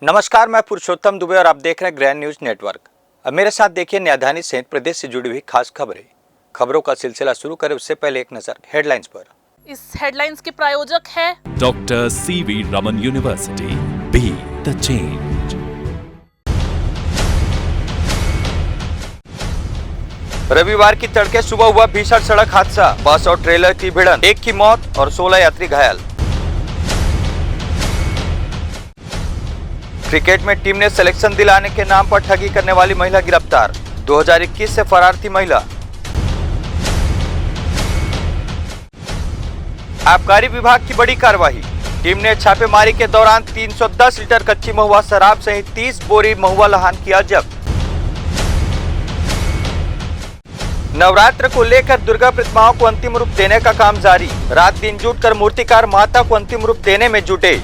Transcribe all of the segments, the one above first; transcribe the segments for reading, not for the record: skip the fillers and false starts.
नमस्कार, मैं पुरुषोत्तम दुबे और आप देख रहे हैं ग्रैंड न्यूज नेटवर्क। अब मेरे साथ देखिए न्यायधानी सहित प्रदेश से जुड़ी हुई खास खबरों का सिलसिला शुरू करें उससे पहले एक नजर हेडलाइंस पर। इस हेडलाइंस के प्रायोजक है doctor CV Raman university, be the change. रविवार की तड़के सुबह हुआ भीषण सड़क हादसा, बस और ट्रेलर की भिड़ंत, एक की मौत और 16 यात्री घायल। क्रिकेट में टीम ने सिलेक्शन दिलाने के नाम पर ठगी करने वाली महिला गिरफ्तार, 2021 से फरार थी महिला। आबकारी विभाग की बड़ी कार्रवाई, टीम ने छापेमारी के दौरान 310 लीटर कच्ची महुआ शराब सहित 30 बोरी महुआ लहान किया जब्त। नवरात्र को लेकर दुर्गा प्रतिमाओं को अंतिम रूप देने का काम जारी, रात दिन जुटकर मूर्तिकार माता को अंतिम रूप देने में जुटे।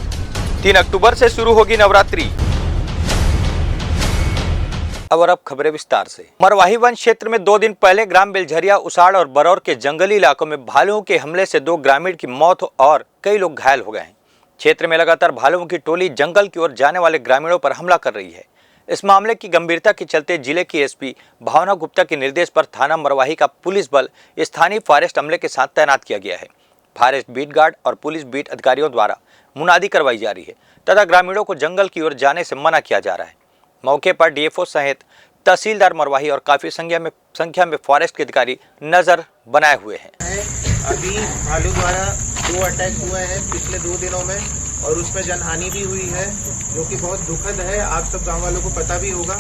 3 अक्टूबर से शुरू होगी नवरात्रि। अब खबरें विस्तार से। मरवाही वन क्षेत्र में 2 दिन पहले ग्राम बेलझरिया, उसाड़ और बरौर के जंगली इलाकों में भालुओं के हमले से 2 ग्रामीण की मौत और कई लोग घायल हो गए हैं। क्षेत्र में लगातार भालुओं की टोली जंगल की ओर जाने वाले ग्रामीणों पर हमला कर रही है। इस मामले की गंभीरता के चलते जिले की एसपी भावना गुप्ता के निर्देश पर थाना मरवाही का पुलिस बल स्थानीय फॉरेस्ट अमले के साथ तैनात किया गया है। फॉरेस्ट बीट गार्ड और पुलिस बीट अधिकारियों द्वारा मुनादी करवाई जा रही है तथा ग्रामीणों को जंगल की ओर जाने से मना किया जा रहा है। मौके पर डीएफओ सहित तहसीलदार मरवाही और काफी संख्या में फॉरेस्ट के अधिकारी नजर बनाए हुए हैं। अभी भालू द्वारा 2 अटैक हुए हैं पिछले 2 दिनों में और उसमें जनहानि भी हुई है, जो कि बहुत दुखद है। आप सब गांव वालों को पता भी होगा।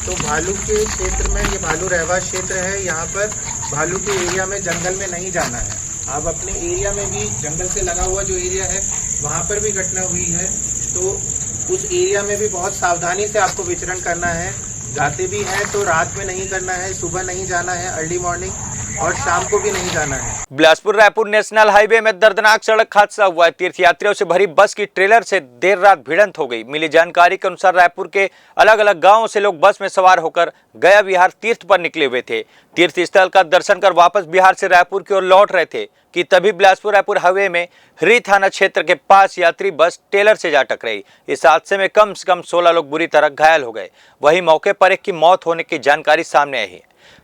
तो भालू के क्षेत्र में, ये भालू रहवास क्षेत्र है, यहाँ पर भालू के एरिया में जंगल में नहीं जाना है। आप अपने एरिया में भी जंगल से लगा हुआ जो एरिया है वहाँ पर भी घटना हुई है, तो उस एरिया में भी बहुत सावधानी से आपको विचरण करना है। जाते भी हैं तो रात में नहीं करना है, सुबह नहीं जाना है, अर्ली मॉर्निंग, और शाम को भी नहीं जाना है। बिलासपुर रायपुर नेशनल हाईवे में दर्दनाक सड़क हादसा हुआ है। तीर्थयात्रियों से भरी बस की ट्रेलर से देर रात भिड़ंत हो गई। मिली जानकारी के अनुसार रायपुर के अलग अलग गांवों से लोग बस में सवार होकर गया विहार तीर्थ पर निकले हुए थे। तीर्थ स्थल का दर्शन कर वापस बिहार से रायपुर की ओर लौट रहे थे कि तभी बिलासपुर रायपुर हाईवे में हरी थाना क्षेत्र के पास यात्री बस ट्रेलर से जा टकराई। इस हादसे में कम से कम 16 लोग बुरी तरह घायल हो गए। वहीं मौके पर एक की मौत होने की जानकारी सामने आई है।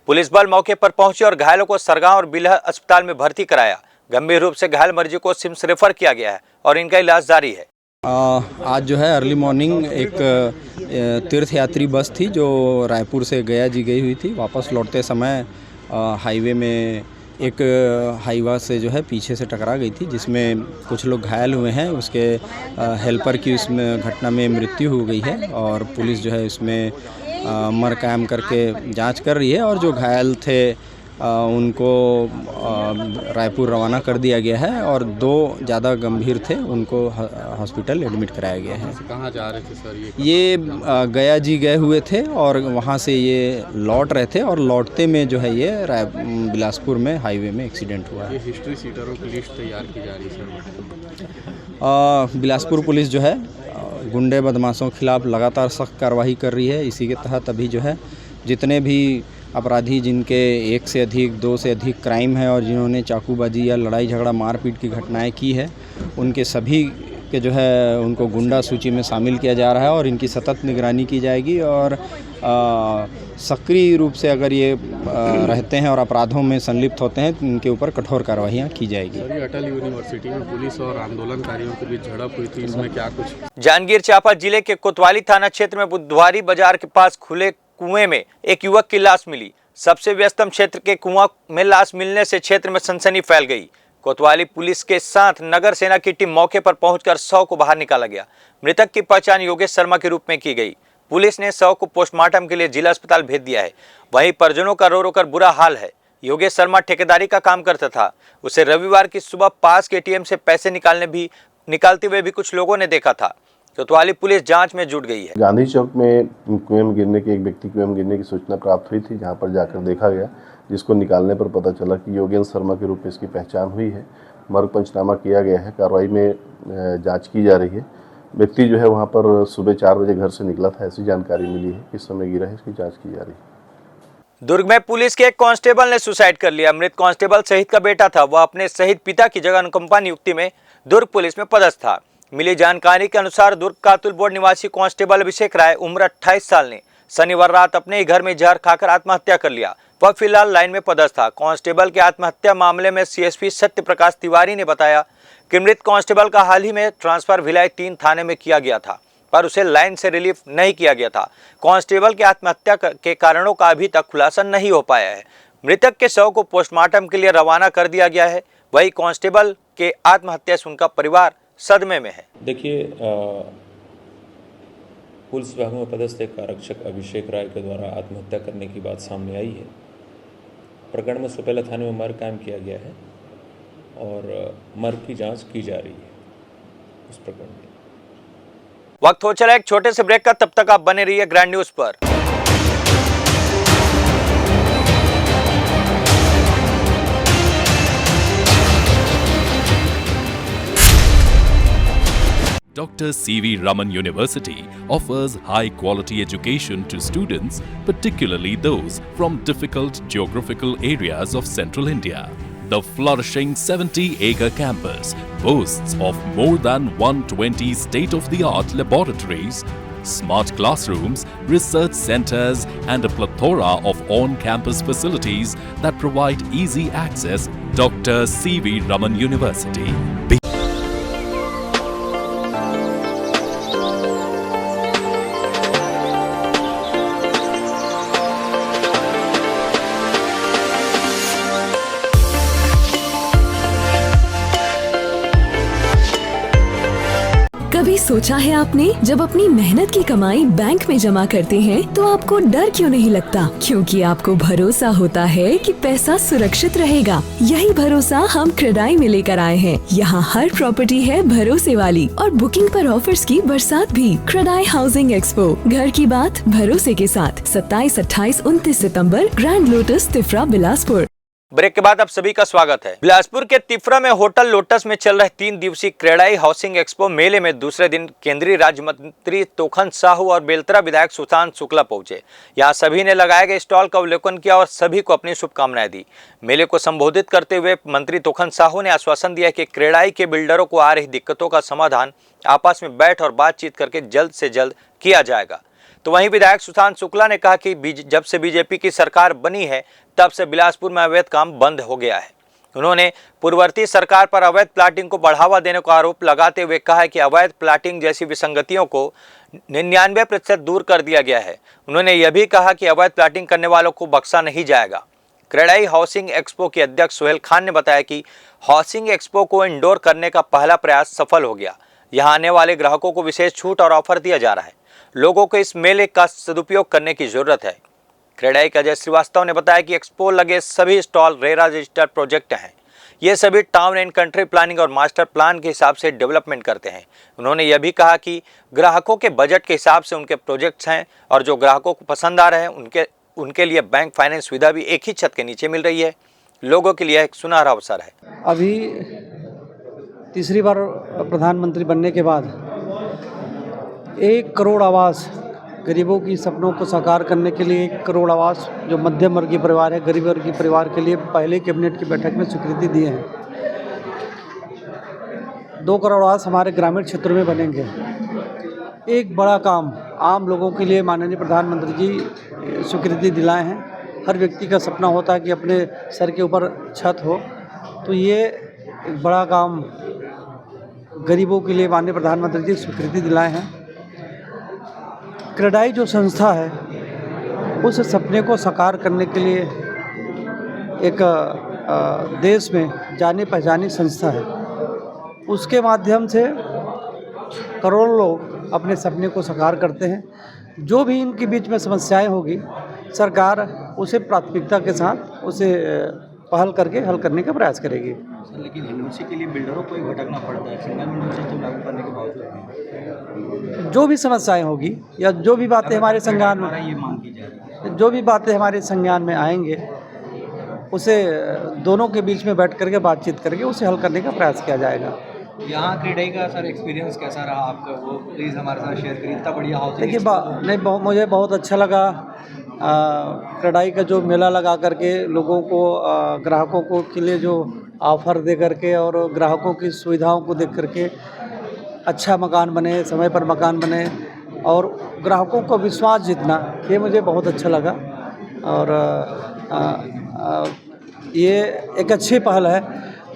पुलिस बल मौके पर पहुंची और घायलों को सरगांव और बिलह अस्पताल में भर्ती कराया। गंभीर रूप से घायल मरीजों को सिम्स रेफर किया गया है और इनका इलाज जारी है। आज जो है अर्ली मॉर्निंग एक तीर्थ यात्री बस थी जो रायपुर से गया जी गई हुई थी। वापस लौटते समय हाईवे में एक हाईवा से जो है पीछे से टकरा गई थी, जिसमें कुछ लोग घायल हुए हैं। उसके हेल्पर की उसमें घटना में मृत्यु हो गई है और पुलिस जो है उसमें मर कायम करके जांच कर रही है और जो घायल थे उनको रायपुर रवाना कर दिया गया है और 2 ज़्यादा गंभीर थे, उनको हॉस्पिटल एडमिट कराया गया है। कहाँ जा रहे थे सर ये गया जी गए हुए थे और वहाँ से ये लौट रहे थे और लौटते में जो है ये बिलासपुर में हाईवे में एक्सीडेंट हुआ है। ये हिस्ट्री सीटरों की लिस्ट तैयार की जा रही है सर। बिलासपुर पुलिस जो है गुंडे बदमाशों के खिलाफ लगातार सख्त कार्रवाई कर रही है। इसी के तहत अभी जो है जितने भी अपराधी जिनके 1 से अधिक 2 से अधिक क्राइम है और जिन्होंने चाकूबाजी या लड़ाई झगड़ा मारपीट की घटनाएं की है, उनके सभी के जो है उनको गुंडा सूची में शामिल किया जा रहा है और इनकी सतत निगरानी की जाएगी और सक्रिय रूप से अगर ये रहते हैं और अपराधों में संलिप्त होते हैं तो इनके ऊपर कठोर कार्रवाइयाँ की जाएगी। सर, अटल यूनिवर्सिटी में पुलिस और आंदोलनकारियों के बीच झड़प हुई थी, इसमें क्या कुछ? जांजगीर चांपा जिले के कोतवाली थाना क्षेत्र में बुधवारी बाजार के पास खुले कुएं में एक युवक की लाश मिली। सबसे व्यस्तम क्षेत्र के कुआं में लाश मिलने से क्षेत्र में सनसनी फैल गई। कोतवाली पुलिस के साथ नगर सेना की टीम मौके पर पहुंचकर शव को बाहर निकाला गया। मृतक की पहचान योगेश शर्मा के रूप में की गई। पुलिस ने शव को पोस्टमार्टम के लिए जिला अस्पताल भेज दिया है। वहीं परिजनों का रो रो कर बुरा हाल है। योगेश शर्मा ठेकेदारी का काम करता था। उसे रविवार की सुबह पास के एटीएम से पैसे निकालते हुए भी कुछ लोगों ने देखा था। कोतवाली पुलिस जांच में जुट गई है। गांधी चौक में कुएं में गिरने की एक व्यक्ति कुएं में गिरने की सूचना प्राप्त हुई थी, जहां पर जाकर देखा गया, जिसको निकालने पर पता चला कि योगेंद्र शर्मा के रूप में इसकी पहचान हुई है। मर्ग पंचनामा किया गया है, कार्रवाई में जांच की जा रही है। व्यक्ति जो है वहां पर सुबह 4 बजे घर से निकला था, ऐसी जानकारी मिली है। किस समय गिरा है इसकी जाँच की जा रही है। दुर्ग में पुलिस के एक कांस्टेबल ने सुसाइड कर लिया। मृत कांस्टेबल शहीद का बेटा था। वह अपने शहीद पिता की जगह अनुकंपा नियुक्ति में दुर्ग पुलिस में पदस्थ था। मिली जानकारी के अनुसार दुर्ग कातुल बोर्ड निवासी कांस्टेबल अभिषेक राय उम्र 28 साल ने शनिवार रात अपने ही घर में जहर खाकर आत्महत्या कर लिया। वह फिलहाल लाइन में पदस्थ था। कांस्टेबल के आत्महत्या मामले में सीएसपी सत्य प्रकाश तिवारी ने बताया कि मृत कांस्टेबल का हाल ही में ट्रांसफर भिलाई 3 थाने में किया गया था, पर उसे लाइन से रिलीफ नहीं किया गया था। कांस्टेबल की आत्महत्या के कारणों का अभी तक खुलासा नहीं हो पाया है। मृतक के शव को पोस्टमार्टम के लिए रवाना कर दिया गया है। वही कांस्टेबल के आत्महत्या से उनका परिवार सदमे में है। देखिए, पुलिस विभाग में पदस्थ एक आरक्षक अभिषेक राय के द्वारा आत्महत्या करने की बात सामने आई है। प्रकरण में सुपेला थाने में मर्ग कायम किया गया है और मर्ग की जांच की जा रही है उस प्रकरण में। वक्त हो चला एक छोटे से ब्रेक का, तब तक आप बने रहिए ग्रैंड न्यूज पर। Dr. C.V. Raman University offers high-quality education to students, particularly those from difficult geographical areas of central India. The flourishing 70-acre campus boasts of more than 120 state-of-the-art laboratories, smart classrooms, research centers, and a plethora of on-campus facilities that provide easy access. Dr. C.V. Raman University. कभी सोचा है आपने, जब अपनी मेहनत की कमाई bank में जमा करते हैं तो आपको डर क्यों नहीं लगता? क्योंकि आपको भरोसा होता है कि पैसा सुरक्षित रहेगा। यही भरोसा हम क्रेडाई में लेकर आए हैं। यहाँ हर प्रॉपर्टी है भरोसे वाली और बुकिंग पर ऑफर्स की बरसात भी। क्रेडाई हाउसिंग एक्सपो, घर की बात भरोसे के साथ 27, 28, 29 सितंबर, Grand Lotus Tifra Bilaspur. Break के बाद आप सभी का स्वागत है। बिलासपुर के तिफरा में होटल लोटस में चल रहे 3 दिवसीय क्रेडाई हाउसिंग एक्सपो मेले में दूसरे दिन केंद्रीय राज्य मंत्री तोखन साहू और बेलतरा विधायक सुशांत शुक्ला पहुंचे। यहां सभी ने लगाए गए स्टॉल का अवलोकन किया और सभी को अपनी शुभकामनाएं दी। मेले को संबोधित करते हुए मंत्री तोखन साहू ने आश्वासन दिया कि क्रेडाई के बिल्डरों को आ रही दिक्कतों का समाधान आपस में बैठ और बातचीत करके जल्द से जल्द किया जाएगा। तो वहीं विधायक सुशांत शुक्ला ने कहा कि जब से बीजेपी की सरकार बनी है तब से बिलासपुर में अवैध काम बंद हो गया है। उन्होंने पूर्ववर्ती सरकार पर अवैध प्लाटिंग को बढ़ावा देने का आरोप लगाते हुए कहा कि अवैध प्लाटिंग जैसी विसंगतियों को 99% दूर कर दिया गया है। उन्होंने यह भी कहा कि अवैध प्लाटिंग करने वालों को बख्शा नहीं जाएगा। क्रेडाई हाउसिंग एक्सपो के अध्यक्ष सोहेल खान ने बताया कि हाउसिंग एक्सपो को इंडोर करने का पहला प्रयास सफल हो गया। यहाँ आने वाले ग्राहकों को विशेष छूट और ऑफर दिया जा रहा है। लोगों को इस मेले का सदुपयोग करने की जरूरत है। क्रेडाई का अजय श्रीवास्तव ने बताया कि एक्सपो लगे सभी स्टॉल रेरा रजिस्टर्ड प्रोजेक्ट हैं। ये सभी टाउन एंड कंट्री प्लानिंग और मास्टर प्लान के हिसाब से डेवलपमेंट करते हैं। उन्होंने यह भी कहा कि ग्राहकों के बजट के हिसाब से उनके प्रोजेक्ट्स हैं और जो ग्राहकों को पसंद आ रहे हैं उनके लिए बैंक फाइनेंस सुविधा भी एक ही छत के नीचे मिल रही है। लोगों के लिए एक सुनहरा अवसर है। अभी तीसरी बार प्रधानमंत्री बनने के बाद 1 करोड़ आवास गरीबों की सपनों को साकार करने के लिए 1 करोड़ आवास जो मध्यम वर्गीय परिवार है, गरीब वर्गीय परिवार के लिए पहले कैबिनेट की बैठक में स्वीकृति दिए हैं। 2 करोड़ आवास हमारे ग्रामीण क्षेत्रों में बनेंगे। एक बड़ा काम आम लोगों के लिए माननीय प्रधानमंत्री जी स्वीकृति दिलाए हैं। हर व्यक्ति का सपना होता है कि अपने सर के ऊपर छत हो, तो ये एक बड़ा काम गरीबों के लिए माननीय प्रधानमंत्री जी स्वीकृति दिलाए हैं। क्रेडाई जो संस्था है उस सपने को साकार करने के लिए एक देश में जानी पहचानी संस्था है। उसके माध्यम से करोड़ों लोग अपने सपने को साकार करते हैं। जो भी इनके बीच में समस्याएं होगी, सरकार उसे प्राथमिकता के साथ उसे पहल करके हल करने का प्रयास करेगी। लेकिन एनओसी के लिए बिल्डरों को ही भटकना पड़ता है, सिंगल विंडो सिस्टम लागू करने के बावजूद। जो भी समस्याएं होगी या जो भी बातें हमारे संज्ञान में ये मांग की जा रही है, जो भी बातें हमारे संज्ञान में आएंगे उसे दोनों के बीच में बैठ करके बातचीत करके उसे हल करने का प्रयास किया जाएगा। यहाँ क्रेडाई का सर एक्सपीरियंस कैसा रहा आपका, वो प्लीज़ हमारे साथ शेयर करिए। इतना बढ़िया हाउसिंग देखिए मुझे बहुत अच्छा लगा। क्रेडाई का जो मेला लगा करके लोगों को ग्राहकों को के लिए जो ऑफ़र दे करके और ग्राहकों की सुविधाओं को देख करके अच्छा मकान बने, समय पर मकान बने और ग्राहकों को विश्वास जीतना, ये मुझे बहुत अच्छा लगा। और ये एक अच्छी पहल है।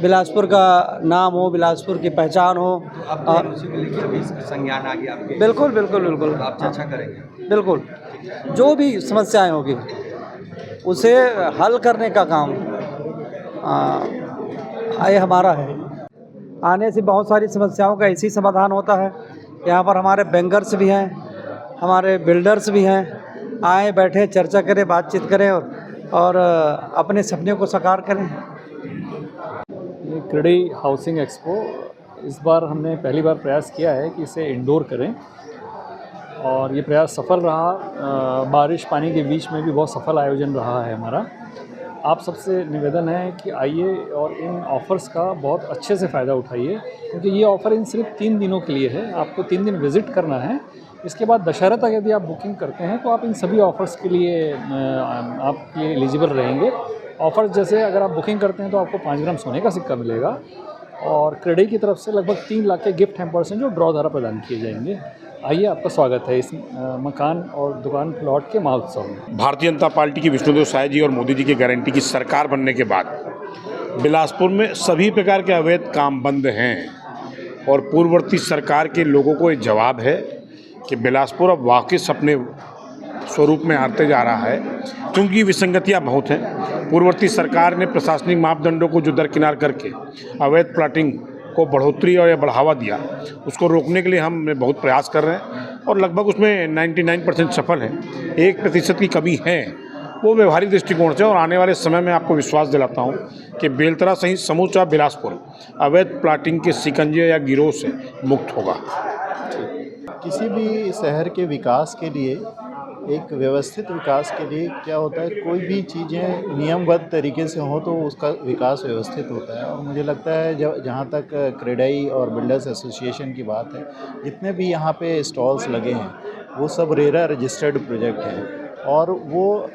बिलासपुर का नाम हो, बिलासपुर की पहचान हो। संज्ञान आ गया आपके? बिल्कुल बिल्कुल बिल्कुल, आप चर्चा करेंगे? बिल्कुल। जो भी समस्याएं होगी उसे हल करने का काम ये हमारा है। आने से बहुत सारी समस्याओं का इसी समाधान होता है। यहाँ पर हमारे बैंकर्स भी हैं, हमारे बिल्डर्स भी हैं। आए, बैठे, चर्चा करें, बातचीत करें और अपने सपने को साकार करें। ये क्रेडी हाउसिंग एक्सपो इस बार हमने पहली बार प्रयास किया है कि इसे इंडोर करें और ये प्रयास सफल रहा। बारिश पानी के बीच में भी बहुत सफल आयोजन रहा है हमारा। आप सबसे निवेदन है कि आइए और इन ऑफ़र्स का बहुत अच्छे से फ़ायदा उठाइए, क्योंकि ये ऑफ़र इन सिर्फ 3 दिनों के लिए है। आपको 3 दिन विज़िट करना है। इसके बाद दशहरा तक यदि आप बुकिंग करते हैं तो आप इन सभी ऑफ़र्स के लिए आपके लिए एलिजिबल रहेंगे। ऑफ़र्स जैसे अगर आप बुकिंग करते हैं तो आपको 5 ग्राम सोने का सिक्का मिलेगा और क्रेडी की तरफ से लगभग 3 लाख के गिफ्ट हैम्पर्स हैं जो ड्रॉ द्वारा प्रदान किए जाएंगे। आइए, आपका स्वागत है इस मकान और दुकान प्लॉट के महोत्सव में। भारतीय जनता पार्टी की विष्णुदेव साय जी और मोदी जी की गारंटी की सरकार बनने के बाद बिलासपुर में सभी प्रकार के अवैध काम बंद हैं और पूर्ववर्ती सरकार के लोगों को एक जवाब है कि बिलासपुर अब वापस अपने स्वरूप में आते जा रहा है, क्योंकि विसंगतियां बहुत हैं। पूर्ववर्ती सरकार ने प्रशासनिक मापदंडों को जो दरकिनार करके अवैध प्लाटिंग को बढ़ोतरी और या बढ़ावा दिया, उसको रोकने के लिए हम बहुत प्रयास कर रहे हैं और लगभग उसमें 99% सफल हैं। 1% की कमी है, वो व्यवहारिक दृष्टिकोण से, और आने वाले समय में आपको विश्वास दिलाता हूँ कि बेलतरा सहित समूचा बिलासपुर अवैध प्लाटिंग के शिकंजे या गिरोह से मुक्त होगा। किसी भी शहर के विकास के लिए, एक व्यवस्थित विकास के लिए क्या होता है, कोई भी चीज़ें नियमबद्ध तरीके से हो तो उसका विकास व्यवस्थित होता है। और मुझे लगता है जहाँ तक क्रेडाई और बिल्डर्स एसोसिएशन की बात है, जितने भी यहाँ पे स्टॉल्स लगे हैं वो सब रेरा रजिस्टर्ड प्रोजेक्ट हैं और वो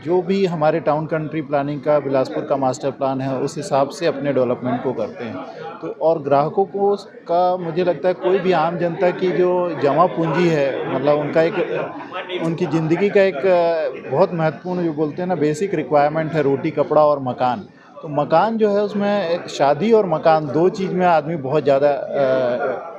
जो भी हमारे टाउन कंट्री प्लानिंग का बिलासपुर का मास्टर प्लान है उस हिसाब से अपने डेवलपमेंट को करते हैं। तो और ग्राहकों को का मुझे लगता है कोई भी आम जनता की जो जमा पूंजी है, मतलब उनका एक उनकी ज़िंदगी का एक बहुत महत्वपूर्ण जो बोलते हैं ना बेसिक रिक्वायरमेंट है, रोटी, कपड़ा और मकान। तो मकान जो है उसमें शादी और मकान 2 चीज़ में आदमी बहुत ज़्यादा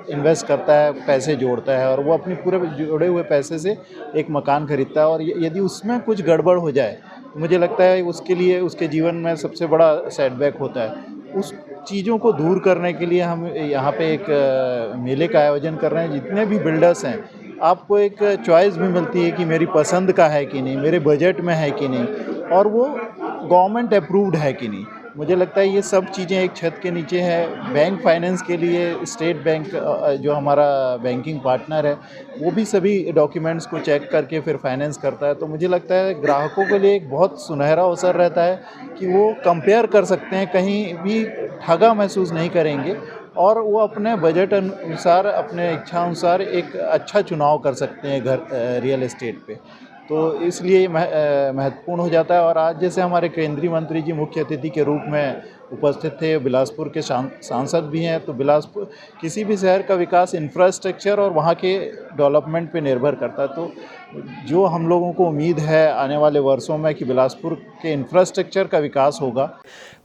इन्वेस्ट करता है, पैसे जोड़ता है और वो अपने पूरे जोड़े हुए पैसे से एक मकान खरीदता है। और यदि उसमें कुछ गड़बड़ हो जाए तो मुझे लगता है उसके लिए उसके जीवन में सबसे बड़ा सेटबैक होता है। उस चीज़ों को दूर करने के लिए हम यहाँ पे एक मेले का आयोजन कर रहे हैं। जितने भी बिल्डर्स हैं, आपको एक चॉइस भी मिलती है कि मेरी पसंद का है कि नहीं, मेरे बजट में है कि नहीं, और वो गवर्नमेंट अप्रूव्ड है कि नहीं। मुझे लगता है ये सब चीज़ें एक छत के नीचे है। बैंक फाइनेंस के लिए स्टेट बैंक जो हमारा बैंकिंग पार्टनर है वो भी सभी डॉक्यूमेंट्स को चेक करके फिर फाइनेंस करता है। तो मुझे लगता है ग्राहकों के लिए एक बहुत सुनहरा अवसर रहता है कि वो कंपेयर कर सकते हैं, कहीं भी ठगा महसूस नहीं करेंगे और वो अपने बजट अनुसार, अपने इच्छा अनुसार एक अच्छा चुनाव कर सकते हैं घर रियल एस्टेट पे। तो इसलिए महत्वपूर्ण हो जाता है। और आज जैसे हमारे केंद्रीय मंत्री जी मुख्य अतिथि के रूप में उपस्थित थे, बिलासपुर के सांसद भी हैं, तो बिलासपुर किसी भी शहर का विकास इंफ्रास्ट्रक्चर और वहाँ के डेवलपमेंट पे निर्भर करता है। तो जो हम लोगों को उम्मीद है आने वाले वर्षों में कि बिलासपुर के इंफ्रास्ट्रक्चर का विकास होगा।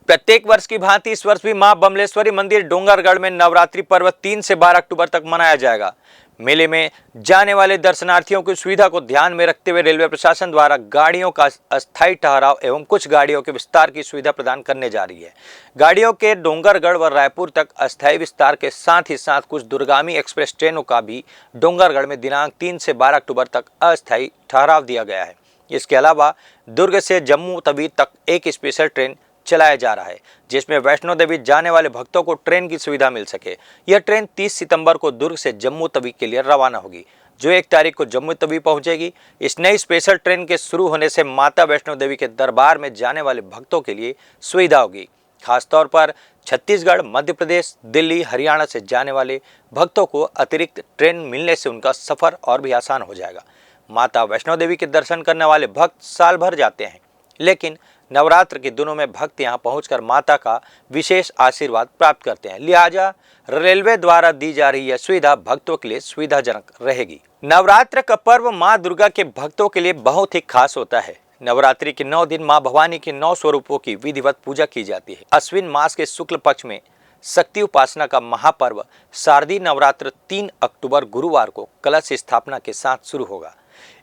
प्रत्येक वर्ष की भांति इस वर्ष भी मां बमलेश्वरी मंदिर डोंगरगढ़ में नवरात्रि पर्व 3 से 12 अक्टूबर तक मनाया जाएगा। मेले में जाने वाले दर्शनार्थियों की सुविधा को ध्यान में रखते हुए रेलवे प्रशासन द्वारा गाड़ियों का अस्थायी ठहराव एवं कुछ गाड़ियों के विस्तार की सुविधा प्रदान करने जा रही है। गाड़ियों के डोंगरगढ़ व रायपुर तक अस्थायी विस्तार के साथ ही साथ कुछ दूरगामी एक्सप्रेस ट्रेनों का भी डोंगरगढ़ में दिनांक 3 से 12 अक्टूबर तक अस्थायी ठहराव दिया गया है। इसके अलावा दुर्ग से जम्मू तवी तक एक स्पेशल ट्रेन चलाया जा रहा है, जिसमें वैष्णो देवी जाने वाले भक्तों को ट्रेन की सुविधा मिल सके। यह ट्रेन 30 सितंबर को दुर्ग से जम्मू तवी के लिए रवाना होगी, जो 1 तारीख को जम्मू तवी पहुंचेगी। इस नई स्पेशल ट्रेन के शुरू होने से माता वैष्णो देवी के दरबार में जाने वाले भक्तों के लिए सुविधा होगी। खासतौर पर छत्तीसगढ़, मध्य प्रदेश, दिल्ली, हरियाणा से जाने वाले भक्तों को अतिरिक्त ट्रेन मिलने से उनका सफर और भी आसान हो जाएगा। माता वैष्णो देवी के दर्शन करने वाले भक्त साल भर जाते हैं, लेकिन नवरात्र के दिनों में भक्त यहां पहुंचकर माता का विशेष आशीर्वाद प्राप्त करते हैं। लिहाजा रेलवे द्वारा दी जा रही यह सुविधा भक्तों के लिए सुविधाजनक रहेगी। नवरात्र का पर्व मां दुर्गा के भक्तों के लिए बहुत ही खास होता है। नवरात्रि के 9 दिन मां भवानी के 9 स्वरूपों की विधिवत पूजा की जाती है। अश्विन मास के शुक्ल पक्ष में शक्ति उपासना का महापर्व शारदीय नवरात्र 3 अक्टूबर गुरुवार को कलश स्थापना के साथ शुरू होगा।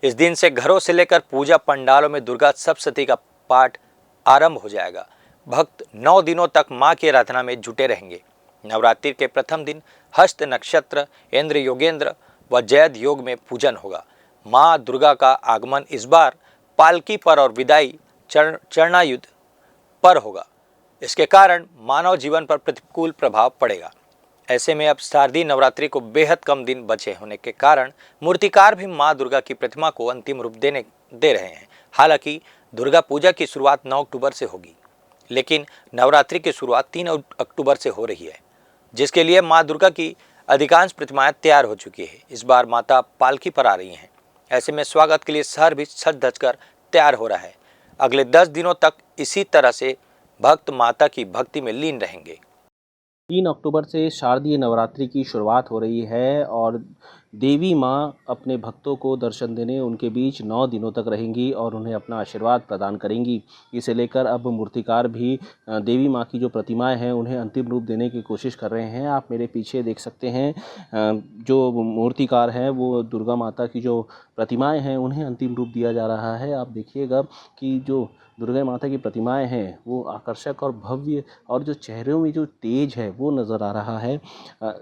इस दिन से घरों से लेकर पूजा पंडालों में दुर्गा सप्तशती का पाठ आरंभ हो जाएगा। भक्त 9 दिनों तक मां की आराधना में जुटे रहेंगे। नवरात्रि के प्रथम दिन हस्त नक्षत्र, इंद्र योगेंद्र व जैद योग में पूजन होगा। मां दुर्गा का आगमन इस बार पालकी पर और विदाई चरणायुध पर होगा। इसके कारण मानव जीवन पर प्रतिकूल प्रभाव पड़ेगा। ऐसे में अब शारदीय नवरात्रि को बेहद कम दिन बचे होने के कारण मूर्तिकार भी मां दुर्गा की प्रतिमा को अंतिम रूप दे रहे हैं। हालांकि दुर्गा पूजा की शुरुआत 9 अक्टूबर से होगी, लेकिन नवरात्रि की शुरुआत 3 अक्टूबर से हो रही है, जिसके लिए मां दुर्गा की अधिकांश प्रतिमाएं तैयार हो चुकी है। इस बार माता पालकी पर आ रही हैं। ऐसे में स्वागत के लिए शहर भी सज धज कर तैयार हो रहा है। अगले 10 दिनों तक इसी तरह से भक्त माता की भक्ति में लीन रहेंगे। 3 अक्टूबर से शारदीय नवरात्रि की शुरुआत हो रही है और देवी माँ अपने भक्तों को दर्शन देने उनके बीच 9 दिनों तक रहेंगी और उन्हें अपना आशीर्वाद प्रदान करेंगी। इसे लेकर अब मूर्तिकार भी देवी माँ की जो प्रतिमाएं हैं उन्हें अंतिम रूप देने की कोशिश कर रहे हैं। आप मेरे पीछे देख सकते हैं, जो मूर्तिकार हैं वो दुर्गा माता की जो प्रतिमाएं हैं उन्हें अंतिम रूप दिया जा रहा है। आप देखिएगा कि जो दुर्गा माता की प्रतिमाएं हैं वो आकर्षक और भव्य और जो चेहरों में जो तेज है वो नज़र आ रहा है।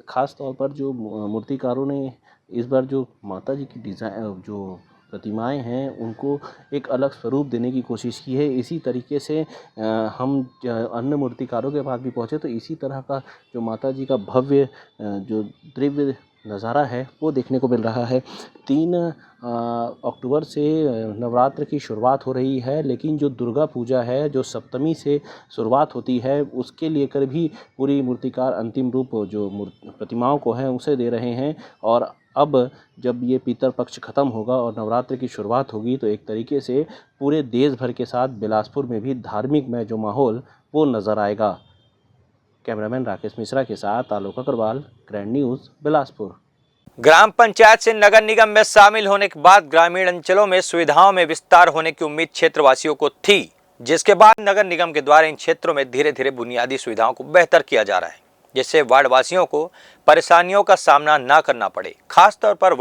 ख़ास तौर पर जो मूर्तिकारों ने इस बार जो माता जी की डिज़ाइन जो प्रतिमाएं हैं उनको एक अलग स्वरूप देने की कोशिश की है। इसी तरीके से हम अन्य मूर्तिकारों के पास भी पहुँचे तो इसी तरह का जो माता जी का भव्य जो दिव्य नज़ारा है वो देखने को मिल रहा है। 3 अक्टूबर से नवरात्र की शुरुआत हो रही है, लेकिन जो दुर्गा पूजा है जो सप्तमी से शुरुआत होती है उसके लेकर भी पूरी मूर्तिकार अंतिम रूप जो प्रतिमाओं को हैं उसे दे रहे हैं। और अब जब ये पितर पक्ष ख़त्म होगा और नवरात्र की शुरुआत होगी तो एक तरीके से पूरे देश भर के साथ बिलासपुर में भी धार्मिक में जो माहौल वो नज़र आएगा। कैमरामैन राकेश मिश्रा के साथ आलोक अग्रवाल, ग्रैंड न्यूज़, बिलासपुर। ग्राम पंचायत से नगर निगम में शामिल होने के बाद ग्रामीण अंचलों में सुविधाओं में विस्तार होने की उम्मीद क्षेत्रवासियों को थी, जिसके बाद नगर निगम के द्वारा इन क्षेत्रों में धीरे धीरे बुनियादी सुविधाओं को बेहतर किया जा रहा है, जिससे वार्ड वासियों को परेशानियों का सामना न करना पड़े। खासतौर पर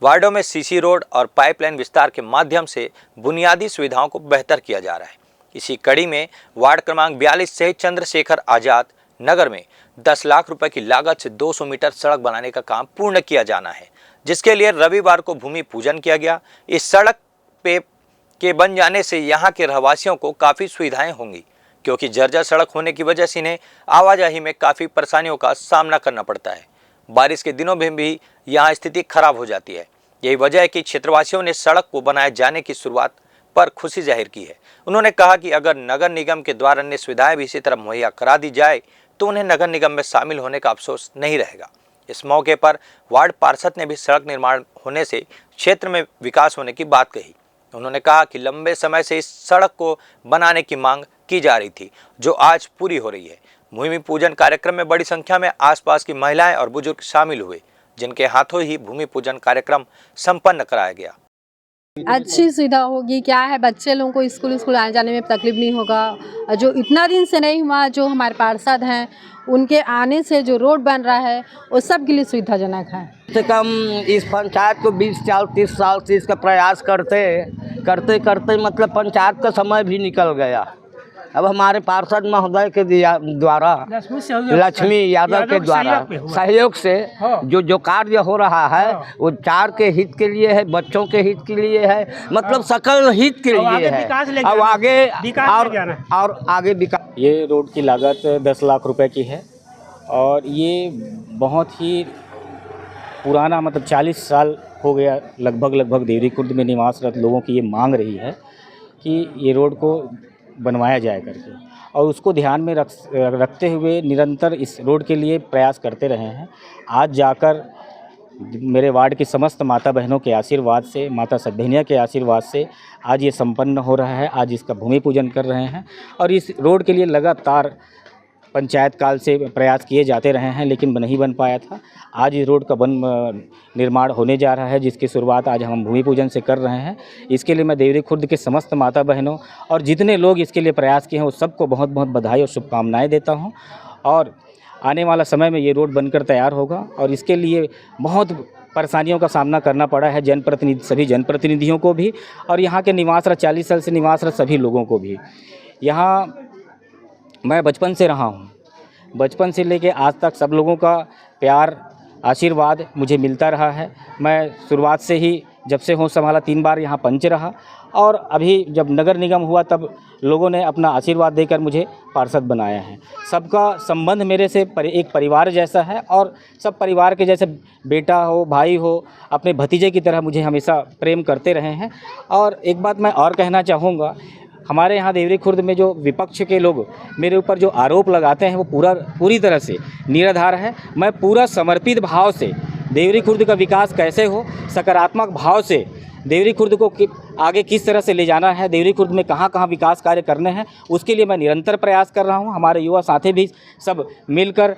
वार्डों में सीसी रोड और पाइपलाइन विस्तार के माध्यम से बुनियादी सुविधाओं को बेहतर किया जा रहा है। इसी कड़ी में वार्ड क्रमांक 42 से चंद्रशेखर आजाद नगर में 10 लाख रुपए की लागत से 200 मीटर सड़क बनाने का काम पूर्ण किया जाना है, जिसके लिए रविवार को भूमि पूजन किया गया। इस सड़क के बन जाने से यहाँ के रहवासियों को काफ़ी सुविधाएं होंगी, क्योंकि जर्जर सड़क होने की वजह से इन्हें आवाजाही में काफ़ी परेशानियों का सामना करना पड़ता है। बारिश के दिनों में भी यहाँ स्थिति खराब हो जाती है। यही वजह है कि क्षेत्रवासियों ने सड़क को बनाए जाने की शुरुआत पर खुशी जाहिर की है। उन्होंने कहा कि अगर नगर निगम के द्वारा अन्य सुविधाएं भी इसी तरह मुहैया करा दी जाए तो उन्हें नगर निगम में शामिल होने का अफसोस नहीं रहेगा। इस मौके पर वार्ड पार्षद ने भी सड़क निर्माण होने से क्षेत्र में विकास होने की बात कही। उन्होंने कहा कि लंबे समय से इस सड़क को बनाने की मांग की जा रही थी, जो आज पूरी हो रही है। भूमि पूजन कार्यक्रम में बड़ी संख्या में आसपास की महिलाएं और बुजुर्ग शामिल हुए, जिनके हाथों ही भूमि पूजन कार्यक्रम संपन्न कराया गया। अच्छी सुविधा होगी, क्या है बच्चे लोगों को स्कूल आने जाने में तकलीफ नहीं होगा। जो इतना दिन से नहीं हुआ, जो हमारे पार्षद हैं उनके आने से जो रोड बन रहा है वो सब के लिए सुविधाजनक है। कम से कम इस पंचायत को 20-30 साल से इसका प्रयास करते मतलब पंचायत का समय भी निकल गया। अब हमारे पार्षद महोदय के द्वारा लक्ष्मी यादव के द्वारा सहयोग से जो कार्य हो रहा है वो 4 के हित के लिए है, बच्चों के हित के लिए है, मतलब सकल हित के लिए है। अब आगे विकास। ये रोड की लागत 10 लाख रुपए की है और ये बहुत ही पुराना मतलब 40 साल हो गया लगभग देवरी खुर्द में निवासरत लोगों की ये मांग रही है कि ये रोड को बनवाया जाए करके, और उसको ध्यान में रखते हुए निरंतर इस रोड के लिए प्रयास करते रहे हैं। आज जाकर मेरे वार्ड की समस्त माता बहनों के आशीर्वाद से, माता सद्भैनिया के आशीर्वाद से आज ये संपन्न हो रहा है। आज इसका भूमि पूजन कर रहे हैं और इस रोड के लिए लगातार पंचायत काल से प्रयास किए जाते रहे हैं, लेकिन नहीं बन पाया था। आज इस रोड का निर्माण होने जा रहा है, जिसकी शुरुआत आज हम भूमि पूजन से कर रहे हैं। इसके लिए मैं देवरी खुर्द के समस्त माता बहनों और जितने लोग इसके लिए प्रयास किए हैं वो सबको बहुत बहुत बधाई और शुभकामनाएं देता हूं। और आने वाला समय में ये रोड बनकर तैयार होगा और इसके लिए बहुत परेशानियों का सामना करना पड़ा है सभी जनप्रतिनिधियों को भी और यहाँ के निवासरत 40 साल से निवासरत सभी लोगों को भी। यहाँ मैं बचपन से रहा हूँ, बचपन से लेके आज तक सब लोगों का प्यार आशीर्वाद मुझे मिलता रहा है। मैं शुरुआत से ही जब से होश संभाला 3 बार यहाँ पंच रहा और अभी जब नगर निगम हुआ तब लोगों ने अपना आशीर्वाद देकर मुझे पार्षद बनाया है। सबका संबंध मेरे से एक परिवार जैसा है और सब परिवार के जैसे बेटा हो, भाई हो, अपने भतीजे की तरह मुझे हमेशा प्रेम करते रहे हैं। और एक बात मैं और कहना चाहूँगा, हमारे यहाँ देवरी खुर्द में जो विपक्ष के लोग मेरे ऊपर जो आरोप लगाते हैं वो पूरी तरह से निराधार है। मैं पूरा समर्पित भाव से देवरी खुर्द का विकास कैसे हो, सकारात्मक भाव से देवरी खुर्द को आगे किस तरह से ले जाना है, देवरी खुर्द में कहाँ कहाँ विकास कार्य करने हैं, उसके लिए मैं निरंतर प्रयास कर रहा हूँ। हमारे युवा साथी भी सब मिलकर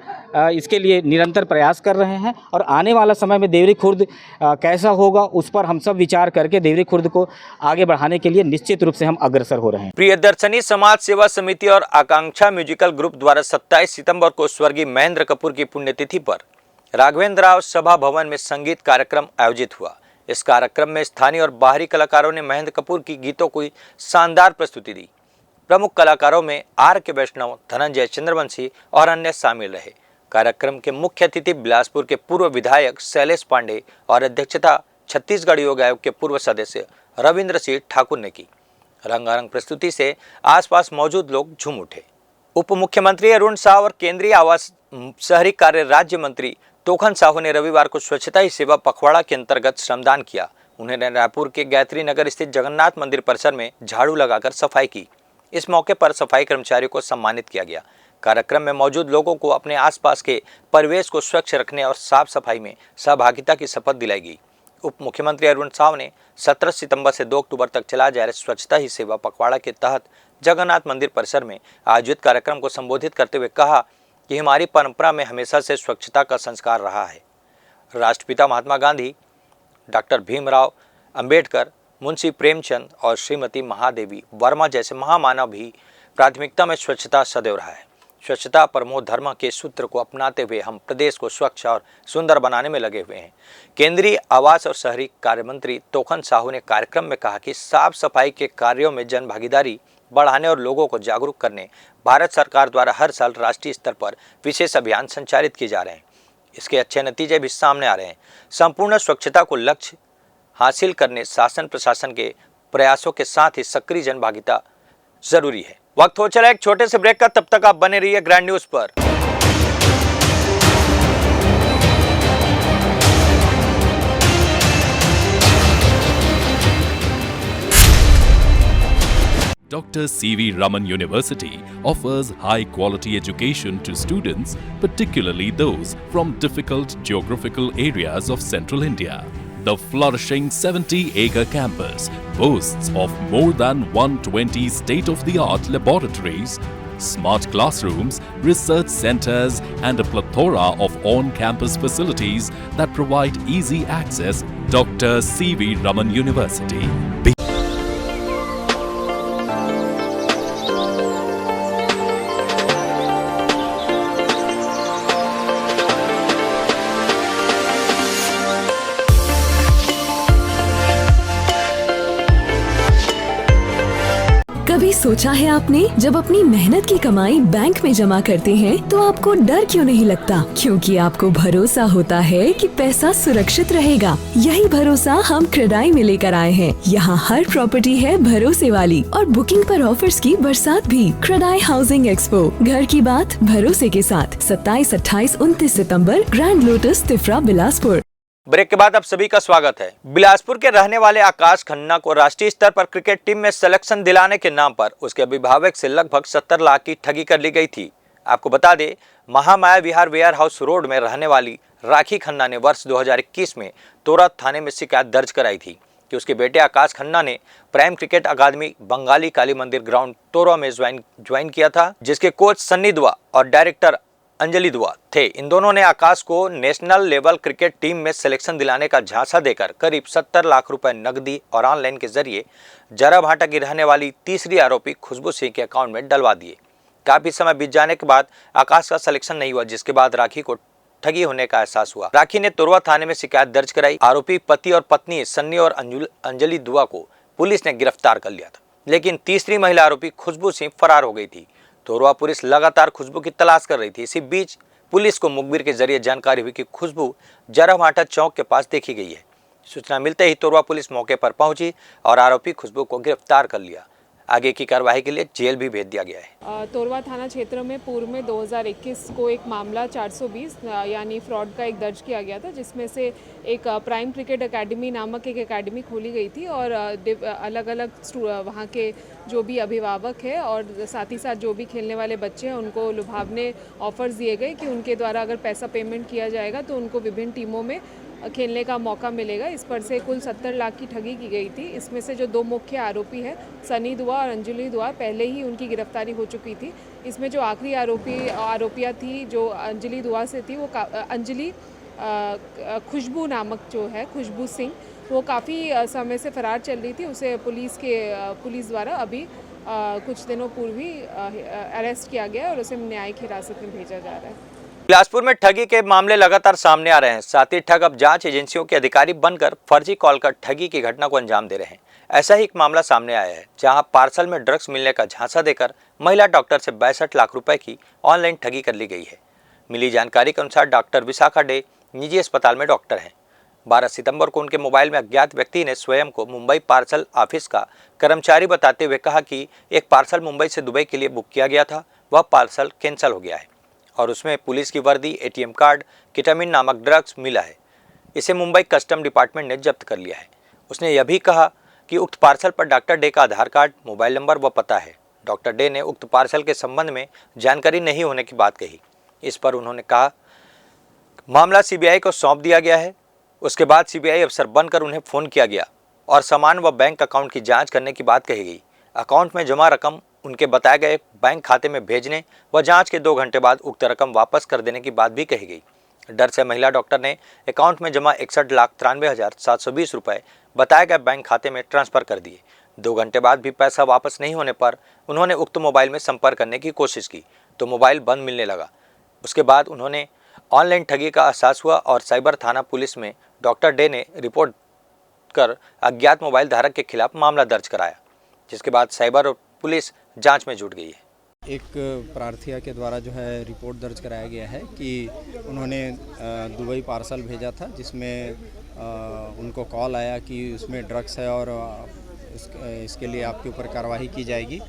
इसके लिए निरंतर प्रयास कर रहे हैं और आने वाला समय में देवरी खुर्द कैसा होगा उस पर हम सब विचार करके देवरी खुर्द को आगे बढ़ाने के लिए निश्चित रूप से हम अग्रसर हो रहे हैं। प्रियदर्शनी समाज सेवा समिति और आकांक्षा म्यूजिकल ग्रुप द्वारा 27 सितंबर को स्वर्गीय महेंद्र कपूर की पुण्यतिथि पर राघवेंद्र राव सभा भवन में संगीत कार्यक्रम आयोजित हुआ। इस कार्यक्रम में स्थानीय और बाहरी कलाकारों ने महेंद्र कपूर की गीतों की शानदार प्रस्तुति दी। प्रमुख कलाकारों में R.K. वैष्णव, धनंजय चंद्रवंशी और अन्य शामिल रहे। कार्यक्रम के मुख्य अतिथि बिलासपुर के पूर्व विधायक शैलेश पांडे और अध्यक्षता छत्तीसगढ़ योग आयोग के पूर्व सदस्य रविंद्र सिंह ठाकुर ने की। रंगारंग प्रस्तुति से आसपास मौजूद लोग झूम उठे। उप मुख्यमंत्री अरुण साह और केंद्रीय आवास शहरी कार्य राज्य मंत्री तोखन साहू ने रविवार को स्वच्छता ही सेवा पखवाड़ा के अंतर्गत श्रमदान किया। उन्होंने रायपुर के गायत्री नगर स्थित जगन्नाथ मंदिर परिसर में झाड़ू लगाकर सफाई की। इस मौके पर सफाई कर्मचारियों को सम्मानित किया गया। कार्यक्रम में मौजूद लोगों को अपने आसपास के परिवेश को स्वच्छ रखने और साफ सफाई में सहभागिता की शपथ दिलाई गई। उप मुख्यमंत्री अरुण साहू ने 17 सितंबर से 2 अक्टूबर तक चला जा रहे स्वच्छता ही सेवा पखवाड़ा के तहत जगन्नाथ मंदिर परिसर में आयोजित कार्यक्रम को संबोधित करते हुए कहा कि हमारी परंपरा में हमेशा से स्वच्छता का संस्कार रहा है। राष्ट्रपिता महात्मा गांधी, डॉक्टर भीमराव अंबेडकर, मुंशी प्रेमचंद और श्रीमती महादेवी वर्मा जैसे महामानव भी प्राथमिकता में स्वच्छता सदैव रहा है। स्वच्छता परमो धर्म के सूत्र को अपनाते हुए हम प्रदेश को स्वच्छ और सुंदर बनाने में लगे हुए हैं। केंद्रीय आवास और शहरी कार्य मंत्री तोखन साहू ने कार्यक्रम में कहा कि साफ सफाई के कार्यों में जन भागीदारी बढ़ाने और लोगों को जागरूक करने भारत सरकार द्वारा हर साल राष्ट्रीय स्तर पर विशेष अभियान संचालित किए जा रहे हैं। इसके अच्छे नतीजे भी सामने आ रहे हैं। संपूर्ण स्वच्छता को लक्ष्य हासिल करने शासन प्रशासन के प्रयासों के साथ ही सक्रिय जनभागिता जरूरी है। वक्त हो चला एक छोटे से ब्रेक का, तब तक आप बने रहिए ग्रैंड न्यूज पर। Dr. C.V. Raman University offers high-quality education to students, particularly those from difficult geographical areas of central India. The flourishing 70-acre campus boasts of more than 120 state-of-the-art laboratories, smart classrooms, research centers, and a plethora of on-campus facilities that provide easy access. Dr. C.V. Raman University. कभी सोचा है आपने, जब अपनी मेहनत की कमाई bank में जमा करते हैं तो आपको डर क्यों नहीं लगता? क्योंकि आपको भरोसा होता है कि पैसा सुरक्षित रहेगा। यही भरोसा हम क्रेडाई में लेकर आए हैं। यहाँ हर प्रॉपर्टी है भरोसे वाली और बुकिंग पर ऑफर्स की बरसात भी। क्रेडाई हाउसिंग एक्सपो, घर की बात भरोसे के साथ 27, 28, 29 सितंबर, Grand Lotus Tifra, Bilaspur. Break के बाद आप सभी का स्वागत है। बिलासपुर के रहने वाले आकाश खन्ना को राष्ट्रीय स्तर पर क्रिकेट टीम में सिलेक्शन दिलाने के नाम पर उसके अभिभावक से लगभग 70 लाख की ठगी कर ली गई थी। आपको बता दें, महामाया विहार वेयर हाउस रोड में रहने वाली राखी खन्ना ने वर्ष 2021 में तोरा थाने में शिकायत दर्ज कराई थी कि उसके बेटे आकाश खन्ना ने प्राइम क्रिकेट अकादमी बंगाली काली मंदिर ग्राउंड तोरा में ज्वाइन किया था, जिसके कोच सन्नी दुआ और डायरेक्टर अंजलि दुआ थे। इन दोनों ने आकाश को नेशनल लेवल क्रिकेट टीम में सिलेक्शन दिलाने का झांसा देकर करीब 70 लाख रुपए नकदी और ऑनलाइन के जरिए जराभाटा की रहने वाली तीसरी आरोपी खुशबू सिंह के अकाउंट में डलवा दिए। काफी समय बीत जाने के बाद आकाश का सिलेक्शन नहीं हुआ, जिसके बाद राखी को ठगी होने का एहसास हुआ। राखी ने तोरवा थाने में शिकायत दर्ज कराई। आरोपी पति और पत्नी सन्नी और अंजलि दुआ को पुलिस ने गिरफ्तार कर लिया था, लेकिन तीसरी महिला आरोपी खुशबू सिंह फरार हो गई थी। तोरवा पुलिस लगातार खुशबू की तलाश कर रही थी। इसी बीच पुलिस को मुखबिर के जरिए जानकारी हुई कि खुशबू जराभाटा चौक के पास देखी गई है। सूचना मिलते ही तोरवा पुलिस मौके पर पहुंची और आरोपी खुशबू को गिरफ्तार कर लिया। आगे की कार्रवाई के लिए जेल भी भेज दिया गया है। तोरवा थाना क्षेत्र में पूर्व में 2021 को एक मामला 420 यानी फ्रॉड का एक दर्ज किया गया था, जिसमें से एक प्राइम क्रिकेट एकेडमी नामक एक एकेडमी खोली गई थी और अलग अलग वहाँ के जो भी अभिभावक है और साथ ही साथ जो भी खेलने वाले बच्चे हैं उनको लुभावने ऑफर्स दिए गए कि उनके द्वारा अगर पैसा पेमेंट किया जाएगा तो उनको विभिन्न टीमों में खेलने का मौका मिलेगा। इस पर से कुल 70 लाख की ठगी की गई थी। इसमें से जो दो मुख्य आरोपी है सनी दुआ और अंजलि दुआ, पहले ही उनकी गिरफ्तारी हो चुकी थी। इसमें जो आखिरी आरोपिया थी जो अंजलि दुआ से थी, वो अंजलि खुशबू नामक जो है खुशबू सिंह, वो काफ़ी समय से फरार चल रही थी। उसे पुलिस द्वारा अभी कुछ दिनों पूर्व ही अरेस्ट किया गया और उसे न्यायिक हिरासत में भेजा जा रहा है। बिलासपुर में ठगी के मामले लगातार सामने आ रहे हैं। साथ ही ठग अब जांच एजेंसियों के अधिकारी बनकर फर्जी कॉल कर ठगी की घटना को अंजाम दे रहे हैं। ऐसा ही एक मामला सामने आया है, जहां पार्सल में ड्रग्स मिलने का झांसा देकर महिला डॉक्टर से 62 लाख रुपए की ऑनलाइन ठगी कर ली गई है। मिली जानकारी के अनुसार डॉक्टर विशाखा डे निजी अस्पताल में डॉक्टर हैं। 12 सितंबर को उनके मोबाइल में अज्ञात व्यक्ति ने स्वयं को मुंबई पार्सल ऑफिस का कर्मचारी बताते हुए कहा कि एक पार्सल मुंबई से दुबई के लिए बुक किया गया था, वह पार्सल कैंसिल हो गया है और उसमें पुलिस की वर्दी, एटीएम कार्ड, केटामिन नामक ड्रग्स मिला है। इसे मुंबई कस्टम डिपार्टमेंट ने जब्त कर लिया है। उसने यह भी कहा कि उक्त पार्सल पर डॉक्टर डे का आधार कार्ड, मोबाइल नंबर व पता है। डॉक्टर डे ने उक्त पार्सल के संबंध में जानकारी नहीं होने की बात कही। इस पर उन्होंने कहा मामला सीबीआई को सौंप दिया गया है। उसके बाद सीबीआई अफसर बनकर उन्हें फ़ोन किया गया और सामान व बैंक अकाउंट की जाँच करने की बात कही गई। अकाउंट में जमा रकम उनके बताए गए बैंक खाते में भेजने व जांच के 2 घंटे बाद उक्त रकम वापस कर देने की बात भी कही गई। डर से महिला डॉक्टर ने अकाउंट में जमा 61,93,720 रुपए बताए गए बैंक खाते में ट्रांसफर कर दिए। 2 घंटे बाद भी पैसा वापस नहीं होने पर उन्होंने उक्त मोबाइल में संपर्क करने की कोशिश की तो मोबाइल बंद मिलने लगा। उसके बाद उन्होंने ऑनलाइन ठगी का एहसास हुआ और साइबर थाना पुलिस में डॉक्टर डे ने रिपोर्ट कर अज्ञात मोबाइल धारक के खिलाफ मामला दर्ज कराया, जिसके बाद साइबर पुलिस जांच में जुट गई है। एक प्रार्थिया के द्वारा जो है रिपोर्ट दर्ज कराया गया है कि उन्होंने दुबई पार्सल भेजा था, जिसमें उनको कॉल आया कि उसमें ड्रग्स है और इसके लिए आपके ऊपर कार्रवाई की जाएगी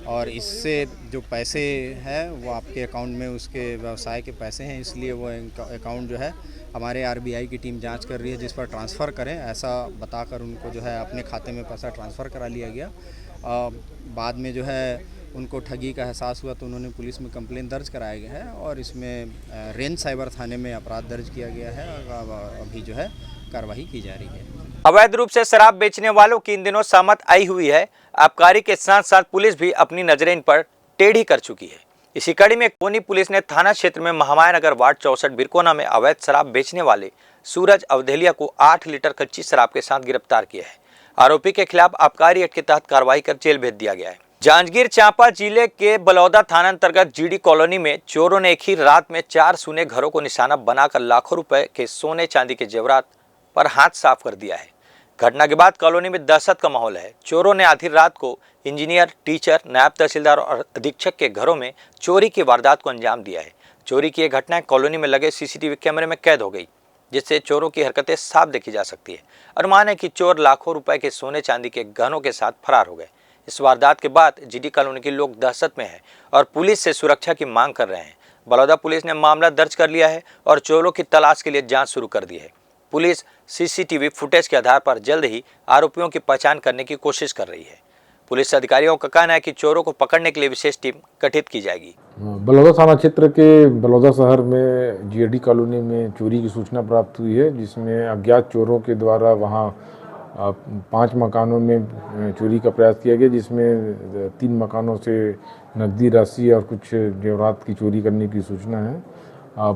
और इससे जो पैसे हैं वो आपके अकाउंट में उसके व्यवसाय के पैसे हैं, इसलिए वो अकाउंट जो है हमारे आरबीआई की टीम जांच कर रही है, जिस पर ट्रांसफ़र करें ऐसा बताकर उनको जो है अपने खाते में पैसा ट्रांसफ़र करा लिया गया। बाद में जो है उनको ठगी का एहसास हुआ तो उन्होंने पुलिस में कंप्लेंट दर्ज कराया गया है और इसमें रेंज साइबर थाने में अपराध दर्ज किया गया है। अभी जो है कार्रवाई की जा रही है। अवैध रूप से शराब बेचने वालों की इन दिनों सामत आई हुई है। आबकारी के साथ साथ पुलिस भी अपनी नजरें इन पर टेढ़ी कर चुकी है। इसी कड़ी में कोनी पुलिस ने थाना क्षेत्र में महामाया नगर वार्ड 64 बिरकोना में अवैध शराब बेचने वाले सूरज अवधेलिया को 8 लीटर कच्ची शराब के साथ गिरफ्तार किया है। आरोपी के खिलाफ आबकारी एक्ट के तहत कार्रवाई कर जेल भेज दिया गया है। जांजगीर चांपा जिले के बलौदा थाना अंतर्गत जीडी कॉलोनी में चोरों ने एक ही रात में 4 सूने घरों को निशाना बनाकर लाखों रुपए के सोने चांदी के जेवरात पर हाथ साफ कर दिया है। घटना के बाद कॉलोनी में दहशत का माहौल है। चोरों ने आधी रात को इंजीनियर, टीचर, नायब तहसीलदार और अधीक्षक के घरों में चोरी की वारदात को अंजाम दिया है। चोरी की यह घटना कॉलोनी में लगे सीसीटीवी कैमरे में कैद हो गई, जिससे चोरों की हरकतें साफ देखी जा सकती है। अनुमान है कि चोर लाखों रुपए के सोने चांदी के गहनों के साथ फरार हो गए। इस वारदात के बाद जीडी कॉलोनी के लोग दहशत में हैं और पुलिस से सुरक्षा की मांग कर रहे हैं। बलौदा पुलिस ने मामला दर्ज कर लिया है और चोरों की तलाश के लिए जांच शुरू कर दी है। पुलिस सीसीटीवी फुटेज के आधार पर जल्द ही आरोपियों की पहचान करने की कोशिश कर रही है। पुलिस अधिकारियों का कहना है कि चोरों को पकड़ने के लिए विशेष टीम गठित की जाएगी। बलौदा थाना क्षेत्र के बलौदा शहर में जीएडी कॉलोनी में चोरी की सूचना प्राप्त हुई है, जिसमें अज्ञात चोरों के द्वारा वहां 5 मकानों में चोरी का प्रयास किया गया, जिसमें 3 मकानों से नकदी राशि और कुछ जेवरात की चोरी करने की सूचना है।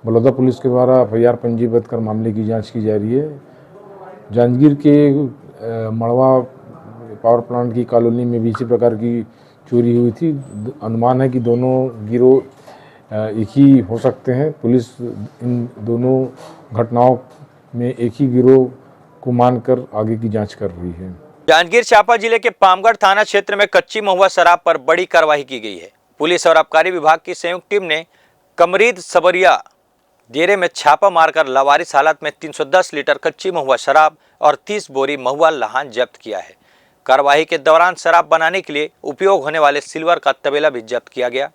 बलौदा पुलिस के द्वारा एफआईआर पंजीबद्ध कर मामले की जांच की जा रही है। जांजगीर के मड़वा पावर प्लांट की कॉलोनी में भी इसी प्रकार की चोरी हुई थी। अनुमान है कि दोनों गिरोह एक ही हो सकते हैं। पुलिस इन दोनों घटनाओं में एक ही गिरोह को मानकर आगे की जांच कर रही है। जांजगीर चांपा जिले के पामगढ़ थाना क्षेत्र में कच्ची महुआ शराब पर बड़ी कार्रवाई की गई है। पुलिस और आबकारी विभाग की संयुक्त टीम ने कमरीद सबरिया डेरे में छापा मारकर लावारिस हालत में 310 लीटर कच्ची महुआ शराब और 30 बोरी महुआ लहान जब्त किया है। कार्रवाई के दौरान शराब बनाने के लिए उपयोग होने वाले सिल्वर का तबेला भी जब्त किया गया।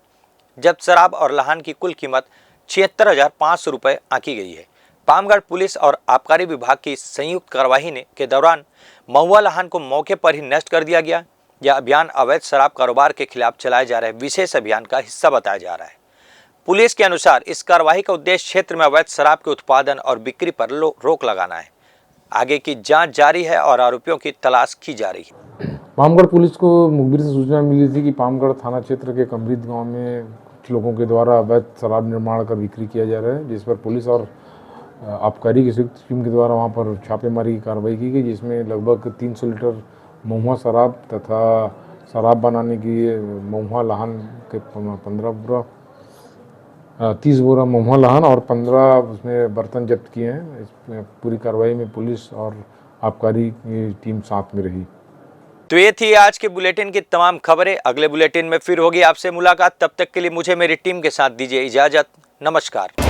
जब्त शराब और लहान की कुल कीमत 76,500 रुपये आंकी गई है। पामगढ़ पुलिस और आबकारी विभाग की संयुक्त कार्रवाई के दौरान महुआ लहान को मौके पर ही नष्ट कर दिया गया। यह अभियान अवैध शराब कारोबार के खिलाफ चलाए जा रहे विशेष अभियान का हिस्सा बताया जा रहा है। पुलिस के अनुसार इस कार्रवाई का उद्देश्य क्षेत्र में अवैध शराब के उत्पादन और बिक्री पर रोक लगाना है। आगे की जांच जारी है और आरोपियों की तलाश की जा रही है। पामगढ़ पुलिस को मुखबिर से सूचना मिली थी कि पामगढ़ थाना क्षेत्र के कमरीद गांव में कुछ लोगों के द्वारा अवैध शराब निर्माण कर बिक्री किया जा रहा है, जिस पर पुलिस और आबकारी की संयुक्त टीम के द्वारा वहां पर छापेमारी की कार्रवाई की गई, जिसमें लगभग 300 लीटर महुआ शराब तथा शराब बनाने की महुआ लहान के 30 बोरा महुआ लहान और 15 उसमें बर्तन जब्त किए हैं। इस पूरी कार्रवाई में पुलिस और आबकारी की टीम साथ में रही। तो ये थी आज के बुलेटिन की तमाम खबरें। अगले बुलेटिन में फिर होगी आपसे मुलाकात। तब तक के लिए मुझे मेरी टीम के साथ दीजिए इजाजत। नमस्कार।